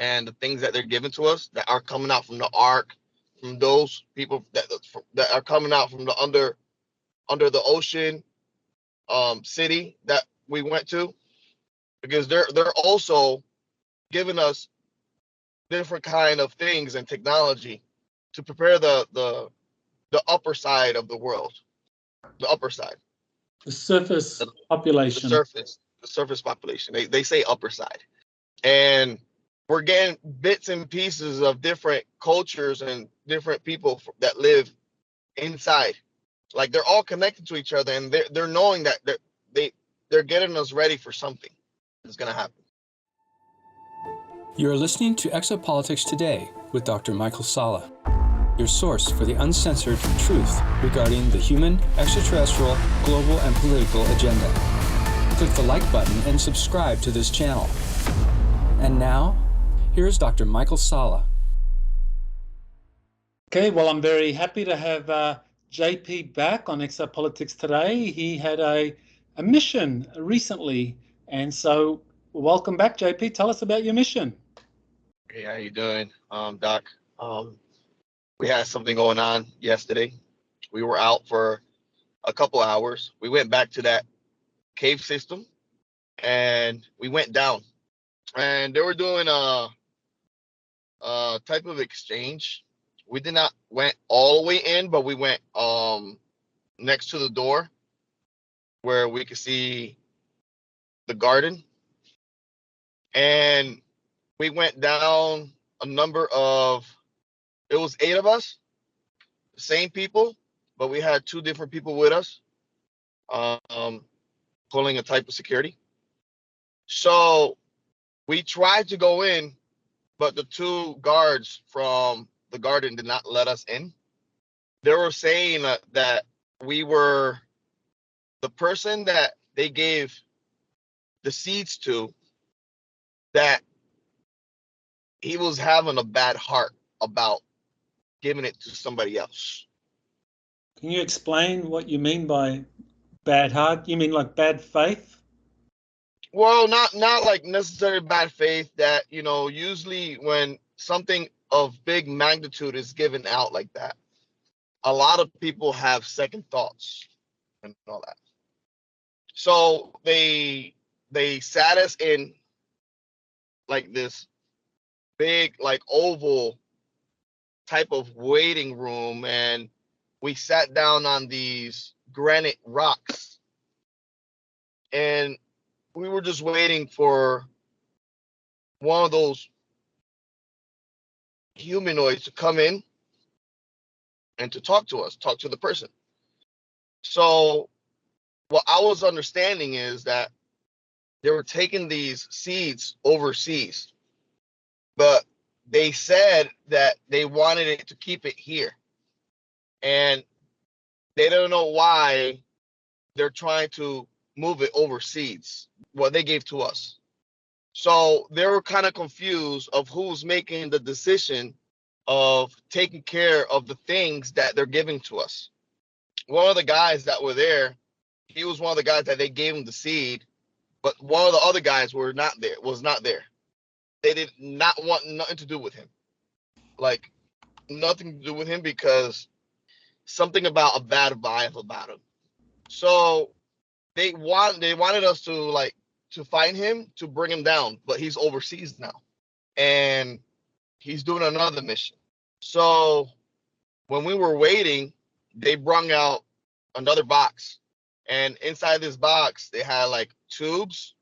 and the things that they're giving to us that are coming out from the ark, from those people that are coming out from the under the ocean city that we went to, because they're also giving us different kind of things and technology to prepare the upper side of the world, the upper side, The surface the, population. the surface population. They say upper side, and we're getting bits and pieces of different cultures and different people that live inside. Like they're all connected to each other, and they're knowing that they're getting us ready for something that's gonna happen. You are listening to Exopolitics Today with Dr. Michael Salla, your source for the uncensored truth regarding the human, extraterrestrial, global, and political agenda. Click the like button and subscribe to this channel. And now, here's Dr. Michael Salla. Okay, well, I'm very happy to have JP back on Exopolitics Today. He had a mission recently, and so welcome back, JP. Tell us about your mission. Hey, how you doing, Doc? We had something going on yesterday. We were out for a couple hours. We went back to that cave system, and we went down. And they were doing a type of exchange. We did not went all the way in, but we went next to the door where we could see the garden. And we went down a number of, it was 8 of us, same people, but we had 2 different people with us, pulling a type of security. So we tried to go in, but the 2 guards from the garden did not let us in. They were saying that we were the person that they gave the seeds to, that he was having a bad heart about giving it to somebody else. Can you explain what you mean by bad heart? You mean like bad faith? Well, not like necessarily bad faith. That, usually when something of big magnitude is given out like that, a lot of people have second thoughts and all that. So they sat us in like this big, like oval type of waiting room, and we sat down on these granite rocks, and we were just waiting for one of those humanoids to come in and to talk to us, talk to the person. So what I was understanding is that they were taking these seeds overseas, but they said that they wanted it to keep it here, and they don't know why they're trying to move it overseas, what they gave to us. So they were kind of confused of who's making the decision of taking care of the things that they're giving to us. One of the guys that were there, he was one of the guys that they gave him the seed, but one of the other guys was not there. They did not want nothing to do with him. Like, nothing to do with him, because something about a bad vibe about him. So they wanted us to find him, to bring him down, but he's overseas now, and he's doing another mission. So when we were waiting, they brought out another box, and inside this box they had like tubes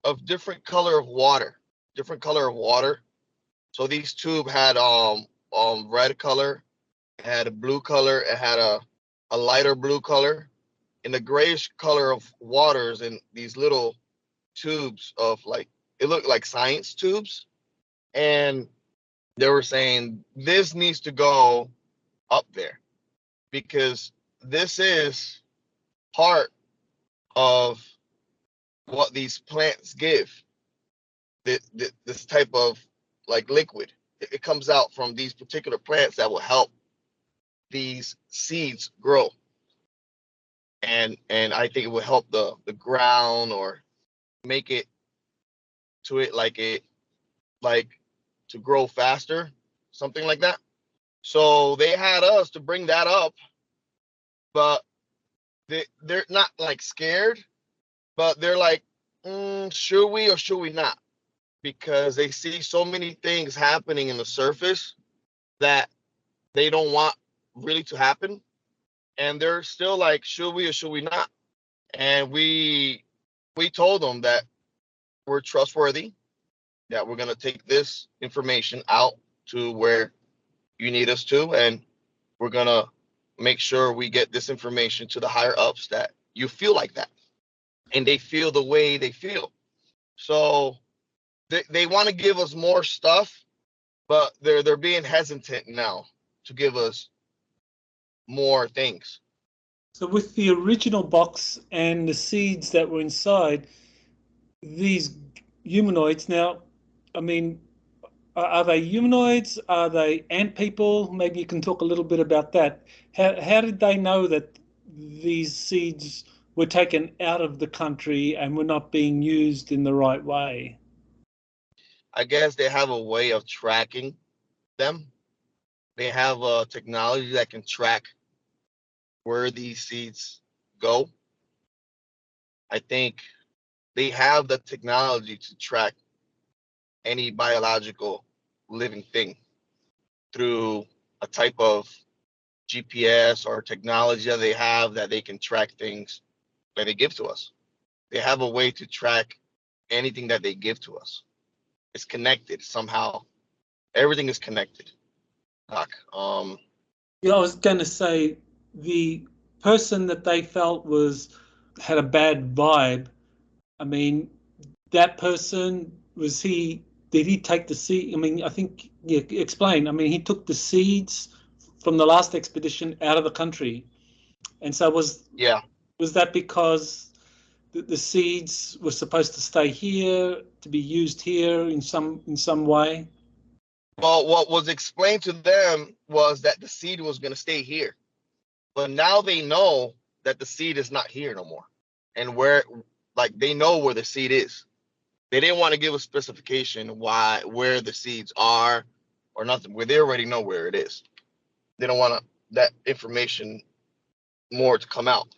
of different color of water. So these tubes had red color, it had a blue color, it had a lighter blue color, and the grayish color of waters in these little tubes of, like, it looked like science tubes. And they were saying this needs to go up there, because this is part of what these plants give. This type of like liquid, it comes out from these particular plants that will help these seeds grow, and I think it will help the ground, or make it to it like to grow faster, something like that. So they had us to bring that up, but they're not like scared, but they're like, should we or should we not? Because they see so many things happening in the surface that they don't want really to happen. And they're still like, should we or should we not? And we told them that we're trustworthy, that we're going to take this information out to where you need us to, and we're going to make sure we get this information to the higher ups that you feel like that, and they feel the way they feel. So they want to give us more stuff, but they're being hesitant now to give us more things. So with the original box and the seeds that were inside, these humanoids now, I mean, are they humanoids? Are they ant people? Maybe you can talk a little bit about that. How did they know that these seeds were taken out of the country and were not being used in the right way? I guess they have a way of tracking them. They have a technology that can track where these seeds go. I think they have the technology to track any biological living thing through a type of GPS or technology that they have, that they can track things that they give to us. They have a way to track anything that they give to us. It's connected somehow. Everything is connected, Doc. Yeah, I was going to say the person that they felt had a bad vibe. I mean, that person, did he take the seed? I mean, I think, yeah, explain. I mean, he took the seeds from the last expedition out of the country. And so was that because the seeds were supposed to stay here, to be used here in some way? Well, what was explained to them was that the seed was going to stay here. But now they know that the seed is not here no more. And they know where the seed is. They didn't want to give a specification where the seeds are or nothing, where they already know where it is. They don't want that information more to come out.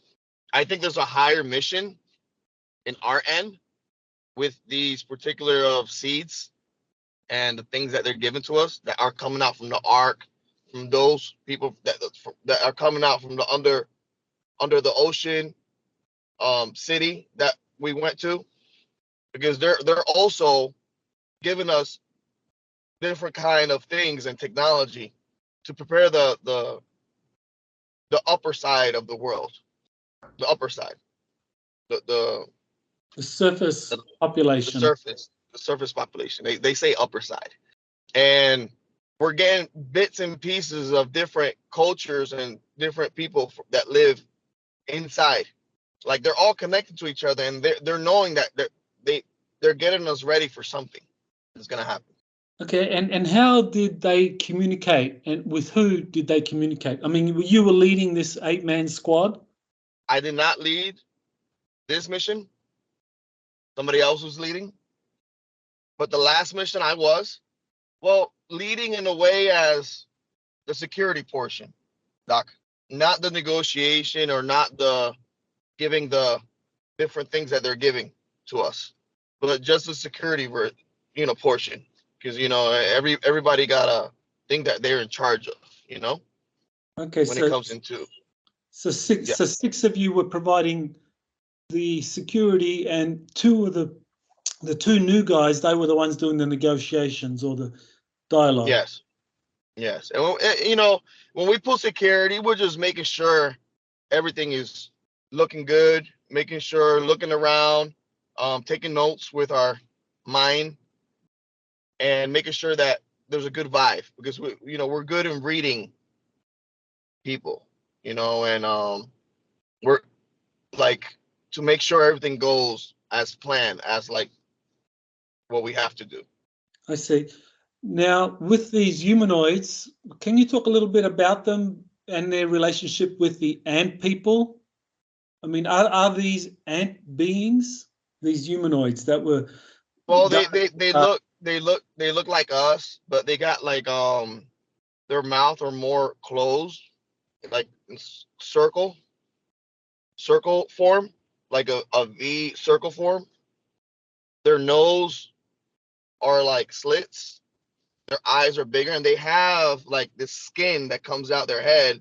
I think there's a higher mission in our end with these particular seeds and the things that they're giving to us that are coming out from the ark, from those people that are coming out from the under the ocean city that we went to, because they're also giving us different kind of things and technology to prepare the upper side of the world, the upper side, the surface population. The surface population. They say upper side. And we're getting bits and pieces of different cultures and different people that live inside. Like, they're all connected to each other, and they're knowing that they're getting us ready for something that's going to happen. Okay, and how did they communicate, and with who did they communicate? I mean, you were leading this 8-man squad? I did not lead this mission. Somebody else was leading. But the last mission I was, leading in a way as the security portion, Doc. Not the negotiation or not the giving the different things that they're giving to us, but just the security portion. Because, everybody got a thing that they're in charge of, Okay, when it comes into. So six of you were providing the security, and two of the two new guys, they were the ones doing the negotiations or the dialogue. Yes. And, when we put security, we're just making sure everything is looking good, making sure, looking around, taking notes with our mind, and making sure that there's a good vibe, because we're good in reading people, and we're like to make sure everything goes as planned, as like what we have to do. I see. Now, with these humanoids, can you talk a little bit about them and their relationship with the ant people? I mean, are these ant beings, these humanoids that were? Well, they they look like us, but they got like their mouth are more closed, like circle form, like a V circle form. Their nose are like slits. Their eyes are bigger, and they have like this skin that comes out their head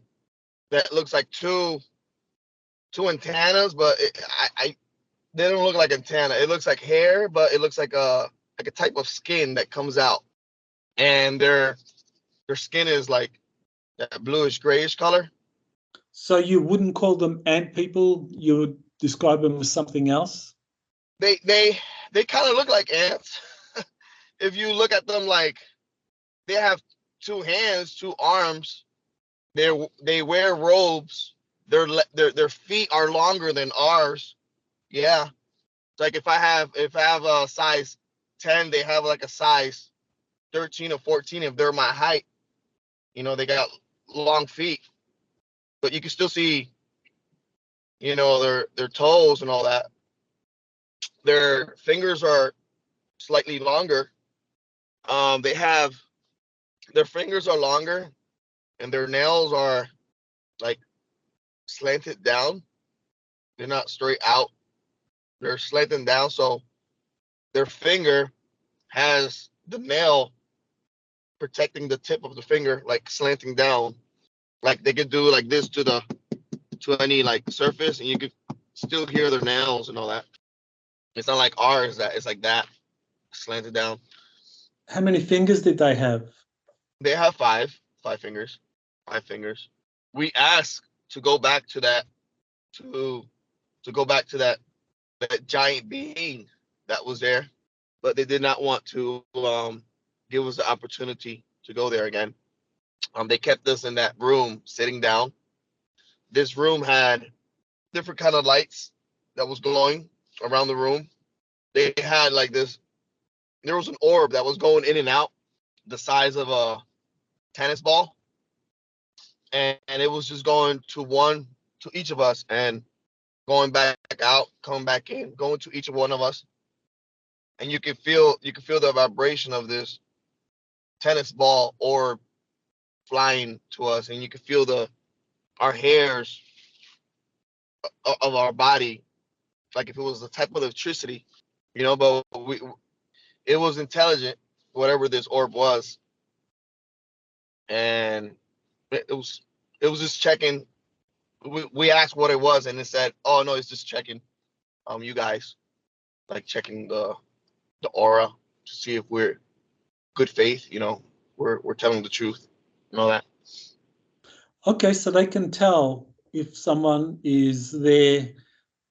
that looks like two antennas, but they don't look like antenna. It looks like hair, but it looks like a type of skin that comes out, and their skin is like that bluish grayish color. So you wouldn't call them ant people. You would describe them as something else. They kind of look like ants. If you look at them, like they have two hands, two arms. They wear robes. Their feet are longer than ours. Yeah. It's like if I have a size 10, they have like a size 13 or 14 if they're my height. They got long feet. But you can still see, their toes and all that. Their fingers are slightly longer. Their fingers are longer, and their nails are like slanted down. They're not straight out. They're slanted down, so their finger has the nail protecting the tip of the finger, like slanting down. Like they could do like this to any like surface, and you could still hear their nails and all that. It's not like ours that it's like that, slanted down. How many fingers did they have? They have five fingers. 5 fingers. We asked to go back to that, to go back to that giant being that was there, but they did not want to give us the opportunity to go there again. They kept us in that room sitting down. This room had different kind of lights that was glowing around the room. They had like this, there was an orb that was going in and out the size of a tennis ball, and it was just going to each of us and going back out, coming back in, going to each one of us, and you could feel the vibration of this tennis ball orb flying to us, and you could feel our hairs of our body, like if it was a type of electricity, but it was intelligent, whatever this orb was, and it was just checking. We asked what it was, and it said, "Oh no, it's just checking, you guys, like checking the aura to see if we're good faith, we're telling the truth and all that." Okay, so they can tell if someone is there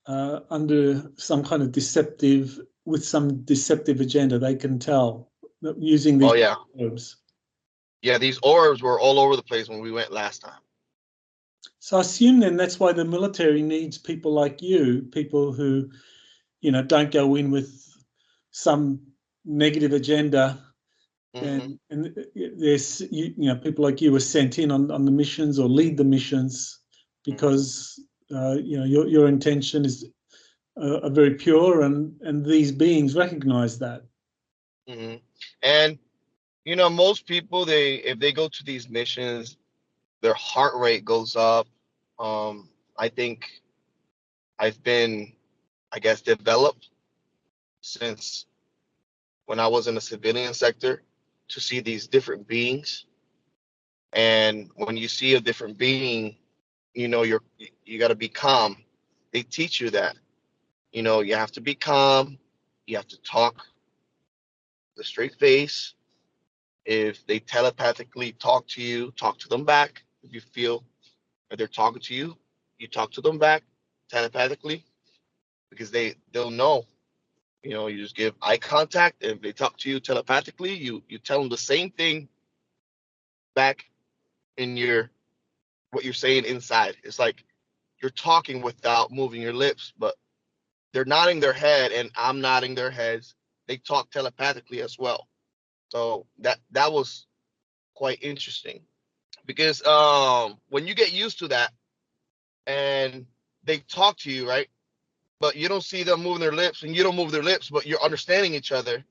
under some kind of deceptive agenda. They can tell using these orbs. Yeah, these orbs were all over the place when we went last time. So I assume then that's why the military needs people like you, people who, don't go in with some negative agenda. Mm-hmm. And there's people like you are sent in on the missions or lead the missions because your intention is are very pure, and these beings recognize that. Mm-hmm. And most people, if they go to these missions, their heart rate goes up. I think I've been, developed since when I was in the civilian sector to see these different beings. And when you see a different being, you got to be calm. They teach you that, you have to be calm. You have to talk with a straight face. If they telepathically talk to you, talk to them back. If you feel that they're talking to you, you talk to them back telepathically, because they'll know. You just give eye contact, and if they talk to you telepathically, you tell them the same thing back in what you're saying inside. It's like you're talking without moving your lips, but they're nodding their head and I'm nodding their heads. They talk telepathically as well. So that was quite interesting, because when you get used to that and they talk to you, right? But you don't see them moving their lips and you don't move their lips, but you're understanding each other.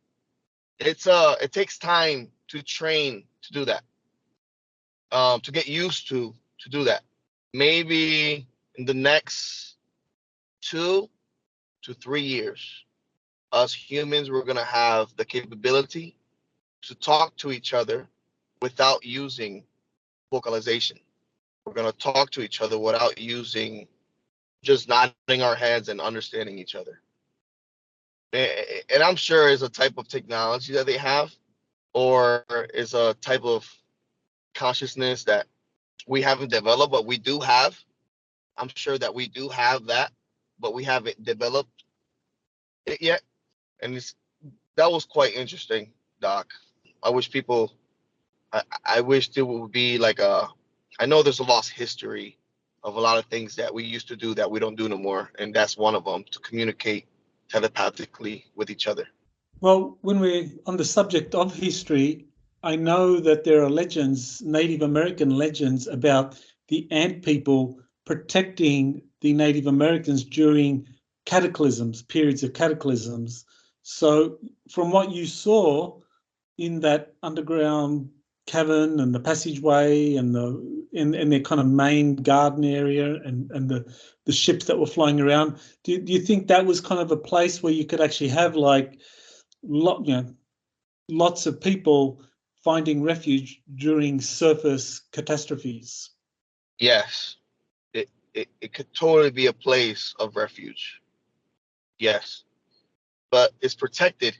it takes time to train to do that, to get used to do that. Maybe in the next 2 to 3 years, us humans, we're gonna have the capability to talk to each other without using vocalization. We're gonna talk to each other without using, just nodding our heads and understanding each other. And I'm sure it's a type of technology that they have, or is a type of consciousness that we haven't developed, but we do have. I'm sure that we do have that, but we haven't developed it yet. And that was quite interesting, Doc. I wish people, I wish there would be like I know there's a lost history of a lot of things that we used to do that we don't do no more, and that's one of them, to communicate telepathically with each other. Well, when we're on the subject of history, I know that there are legends, Native American legends, about the ant people protecting the Native Americans during cataclysms, periods of cataclysms. So from what you saw in that underground cavern and the passageway and in their kind of main garden area and the ships that were flying around, do you think that was kind of a place where you could actually have like lots of people finding refuge during surface catastrophes? Yes, it could totally be a place of refuge. Yes, but it's protected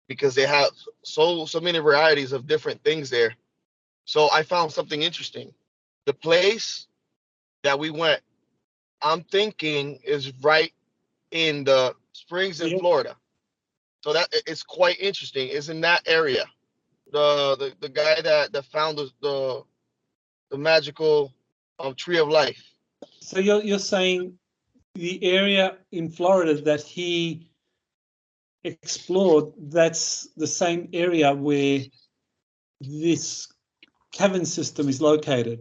because they have so many varieties of different things there. So I found something interesting. The place that we went, I'm thinking, is right in the springs in Yeah. Florida. So that it's quite interesting. It's in that area. The guy that found the magical tree of life. So you're saying the area in Florida that he explored, that's the same area where this cavern system is located?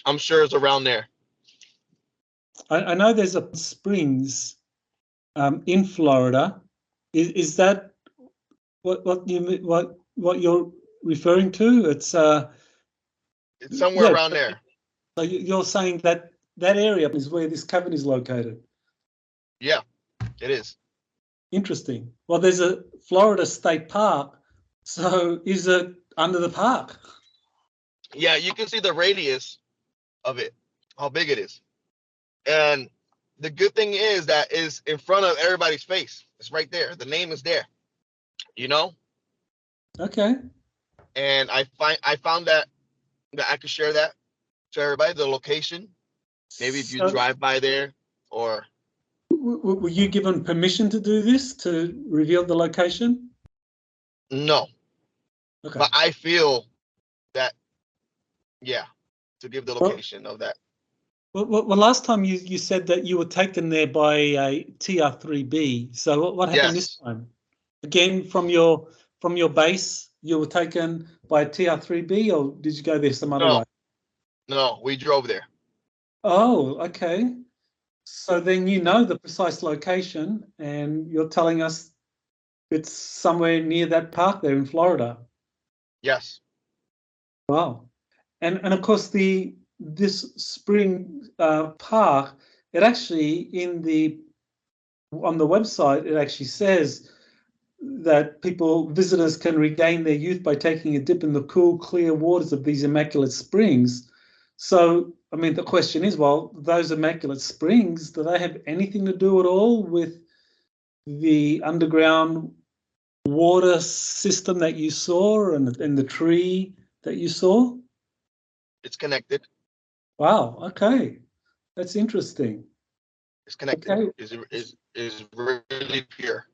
I'm sure it's around there. I know there's a springs in Florida. Is that what you're referring to? It's somewhere around there. So you're saying that that area is where this cavern is located? Yeah, it is. Interesting. Well, there's a Florida State Park, so is it under the park? Yeah, you can see the radius of it, how big it is. And the good thing is that is in front of everybody's face. It's right there. The name is there. You know? Okay. And I found that I could share that to everybody, the location. Maybe if you drive by there, or were you given permission to do this, to reveal the location? no. Okay. But I feel that, yeah, to give the location of that. Well, last time you said that you were taken there by a TR3B. So what happened this time? Again, from your base, you were taken by a TR3B, or did you go there some other way? No, we drove there. Oh, okay. So then you know the precise location, and you're telling us it's somewhere near that park there in Florida. Yes. Wow. And of course this spring park, it actually on the website, it actually says that visitors can regain their youth by taking a dip in the cool, clear waters of these immaculate springs. So, I mean, the question is, well, those immaculate springs, do they have anything to do at all with the underground water system that you saw and the tree that you saw? It's connected. Wow. Okay, that's interesting. It's connected. Okay. Is really pure.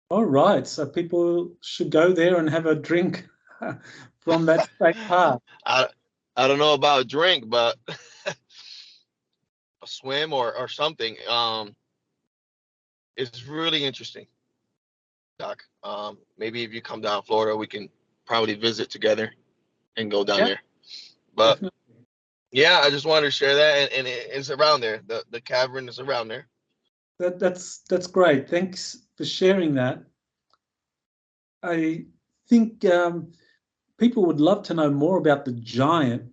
All right, so people should go there and have a drink from that state park. I don't know about a drink, but a swim or something. It's really interesting, Doc. Maybe if you come down to Florida, we can probably visit together and go down there. But definitely. Yeah, I just wanted to share that, and it's around there. The cavern is around there. That's great. Thanks for sharing that. I think people would love to know more about the giant.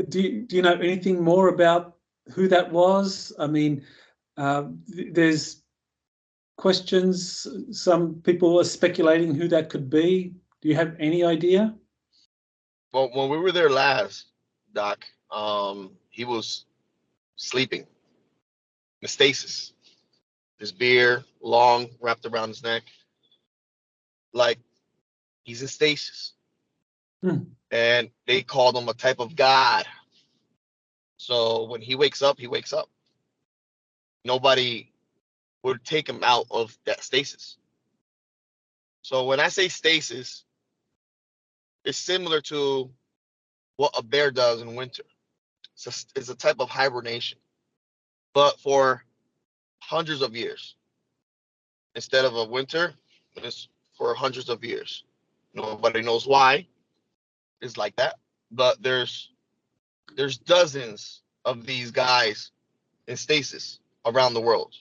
Do you know anything more about who that was? I mean, there's questions. Some people are speculating who that could be. Do you have any idea? Well, when we were there last, Doc, he was sleeping in stasis. His beard long, wrapped around his neck, like he's in stasis. And they called him a type of god. So when he wakes up, he wakes up. Nobody would take him out of that stasis. So when I say stasis, it's similar to what a bear does in winter. It's a type of hibernation, but for hundreds of years. Instead of a winter, it's for hundreds of years. Nobody knows why it's like that, but there's dozens of these guys in stasis around the world.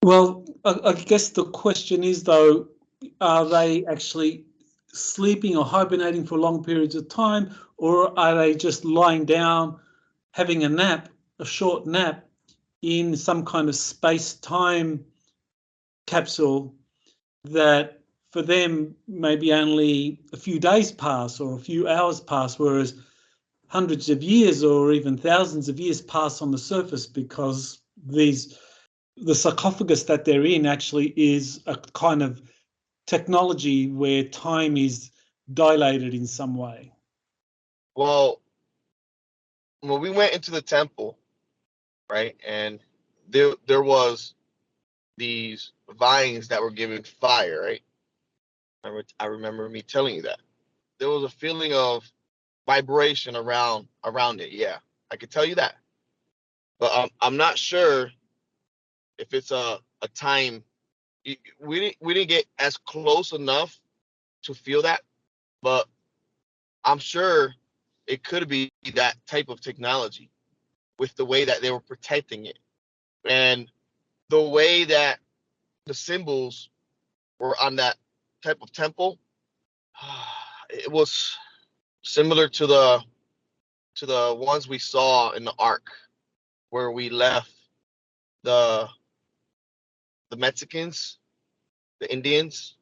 Well, I guess the question is, though, are they actually sleeping or hibernating for long periods of time, or are they just lying down, having a nap, a short nap, in some kind of space-time capsule that for them maybe only a few days pass or a few hours pass, whereas hundreds of years or even thousands of years pass on the surface, because the sarcophagus that they're in actually is a kind of technology where time is dilated in some way. Well, when we went into the temple, right, and there was these vines that were giving fire, right? I remember me telling you that. There was a feeling of vibration around it. Yeah, I could tell you that. But I'm not sure if it's a time. We didn't get as close enough to feel that, but I'm sure it could be that type of technology with the way that they were protecting it and the way that the symbols were on that type of temple. It was similar to the ones we saw in the Ark, where we left the Mexicans, the Indians,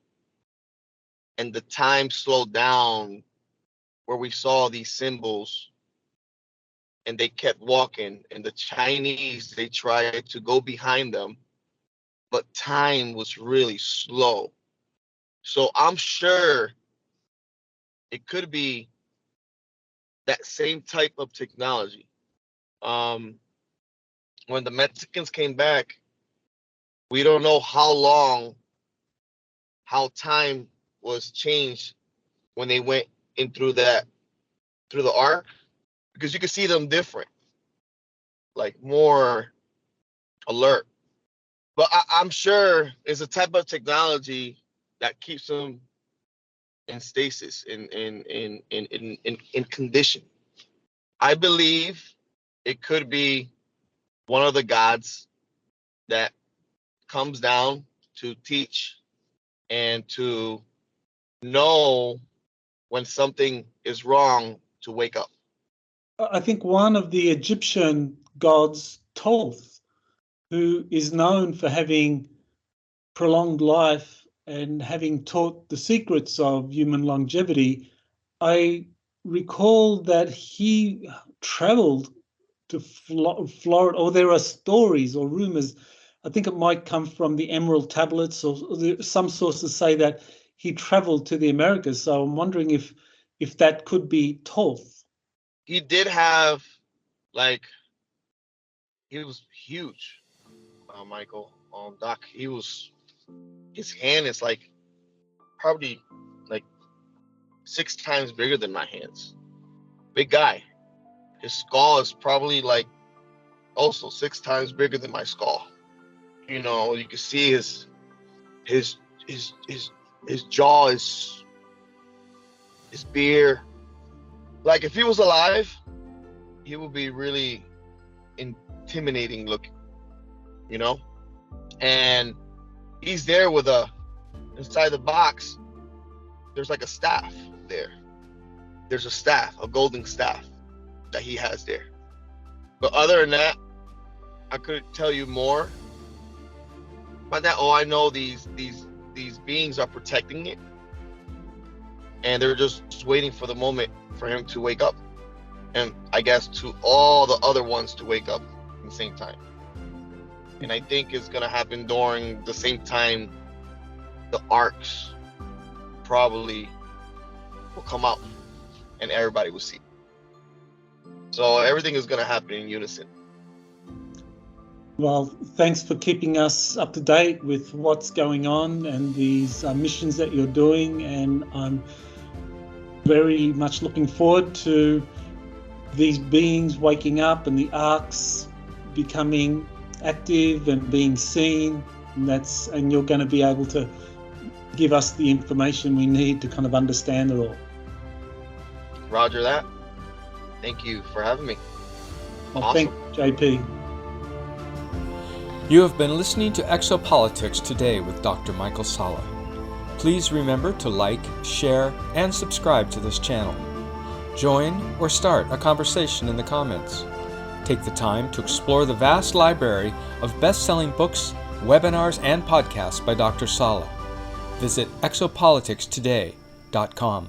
and the time slowed down, where we saw these symbols and they kept walking, and the Chinese, they tried to go behind them, but time was really slow. So I'm sure it could be that same type of technology. When the Mexicans came back, we don't know how time was changed when they went in through the ark, because you could see them different, like more alert. But I'm sure it's a type of technology that keeps them in stasis, in condition. I believe it could be one of the gods that comes down to teach and to know when something is wrong to wake up. I think one of the Egyptian gods, Thoth, who is known for having prolonged life and having taught the secrets of human longevity, I recall that he traveled to Florida, or there are stories or rumors, I think it might come from the Emerald Tablets, or some sources say that he traveled to the Americas. So I'm wondering if that could be Thoth. He did have, like, he was huge, Michael, Doc. His hand is like probably like 6 times bigger than my hands. Big guy. His skull is probably like also 6 times bigger than my skull. You can see his jaw, his beard. Like, if he was alive, he would be really intimidating looking, and he's there with inside the box there's like a staff there. There's a staff, a golden staff that he has there. But other than that, I couldn't tell you more. But that, I know these beings are protecting it, and they're just waiting for the moment for him to wake up, and I guess to all the other ones to wake up at the same time. And I think it's gonna happen during the same time the arcs probably will come out, and everybody will see. So everything is gonna happen in unison. Well, thanks for keeping us up to date with what's going on and these missions that you're doing, and I'm very much looking forward to these beings waking up and the arcs becoming active and being seen, and you're going to be able to give us the information we need to kind of understand it all. Roger that. Thank you for having me. Well, awesome. Thank you, JP. You have been listening to Exopolitics Today with Dr. Michael Salla. Please remember to like, share, and subscribe to this channel. Join or start a conversation in the comments. Take the time to explore the vast library of best-selling books, webinars, and podcasts by Dr. Salla. Visit exopoliticstoday.com.